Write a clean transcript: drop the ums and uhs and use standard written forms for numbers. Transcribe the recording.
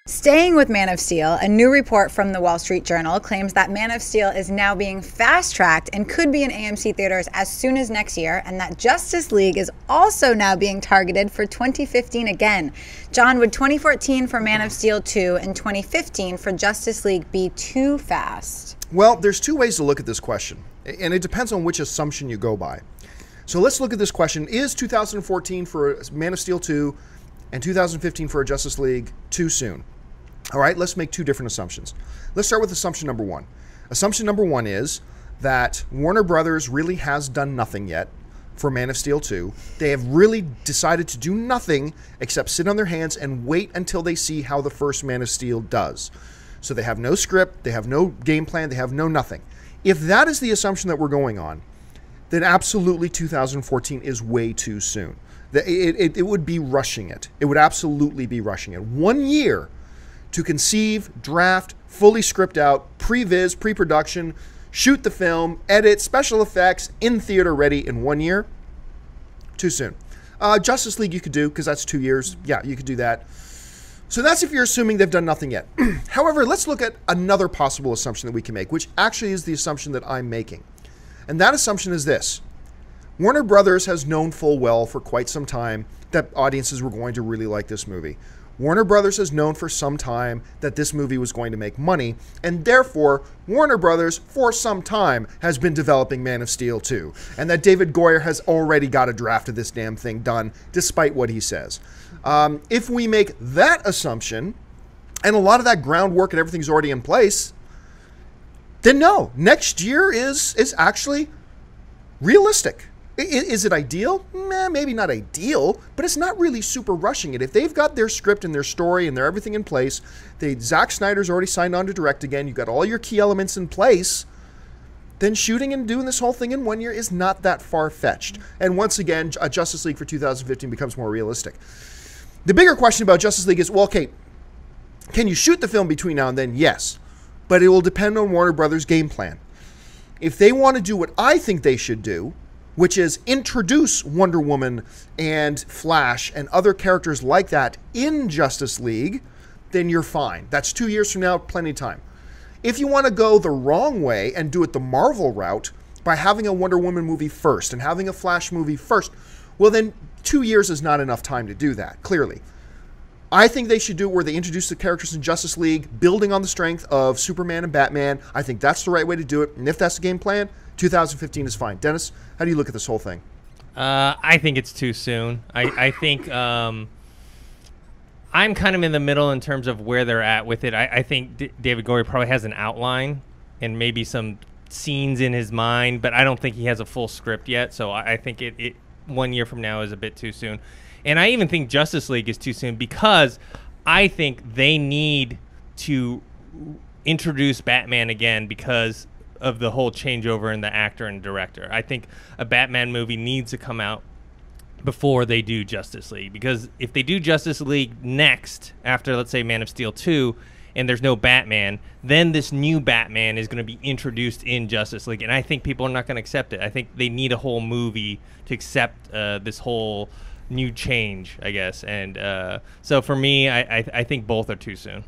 Staying with Man of Steel, a new report from the Wall Street Journal claims that Man of Steel is now being fast-tracked and could be in AMC Theatres as soon as next year, and that Justice League is also now being targeted for 2015 again. John, would 2014 for Man of Steel 2 and 2015 for Justice League be too fast? Well, there's two ways to look at this question, and it depends on which assumption you go by. So let's look at this question. Is 2014 for Man of Steel 2 and 2015 for a Justice League too soon? All right, let's make two different assumptions. Let's start with assumption number one. Assumption number one is that Warner Brothers really has done nothing yet for Man of Steel 2. They have really decided to do nothing except sit on their hands and wait until they see how the first Man of Steel does. So they have no script, they have no game plan, they have no nothing. If that is the assumption that we're going on, then absolutely 2014 is way too soon. It would be rushing it. It would absolutely be rushing it. 1 year to conceive, draft, fully script out, pre-viz, pre-production, shoot the film, edit, special effects, in theater ready in 1 year, too soon. Justice League you could do, because that's 2 years. Yeah, you could do that. So that's if you're assuming they've done nothing yet. However, let's look at another possible assumption that we can make, which actually is the assumption that I'm making. And that assumption is this. Warner Brothers has known full well for quite some time that audiences were going to really like this movie. Warner Brothers has known for some time that this movie was going to make money, and therefore, Warner Brothers, for some time, has been developing Man of Steel 2, and that David Goyer has already got a draft of this damn thing done, despite what he says. If we make that assumption, and a lot of that groundwork and everything's already in place, then no, next year is actually realistic. Is it ideal? Maybe not ideal, but it's not really super rushing it. If they've got their script and their story and their everything in place, Zack Snyder's already signed on to direct again, you've got all your key elements in place, then shooting and doing this whole thing in 1 year is not that far-fetched. And once again, a Justice League for 2015 becomes more realistic. The bigger question about Justice League is, well, okay, can you shoot the film between now and then? Yes, but it will depend on Warner Brothers' game plan. If they want to do what I think they should do, which is introduce Wonder Woman and Flash and other characters like that in Justice League, then you're fine. That's 2 years from now, plenty of time. If you want to go the wrong way and do it the Marvel route by having a Wonder Woman movie first and having a Flash movie first, well then 2 years is not enough time to do that, clearly. I think they should do it where they introduce the characters in Justice League, building on the strength of Superman and Batman. I think that's the right way to do it, and if that's the game plan, 2015 is fine. Dennis, how do you look at this whole thing? I think it's too soon. I think I'm kind of in the middle in terms of where they're at with it. I think David Goyer probably has an outline and maybe some scenes in his mind, but I don't think he has a full script yet. So I think it 1 year from now is a bit too soon. And I even think Justice League is too soon because I think they need to introduce Batman again because of the whole changeover in the actor and director. I think a Batman movie needs to come out before they do Justice League, because if they do Justice League next after, let's say, Man of Steel 2 and there's no Batman, then this new Batman is going to be introduced in Justice League, and I think people are not going to accept it. I think they need a whole movie to accept this whole new change, I guess. And so for me, I think both are too soon.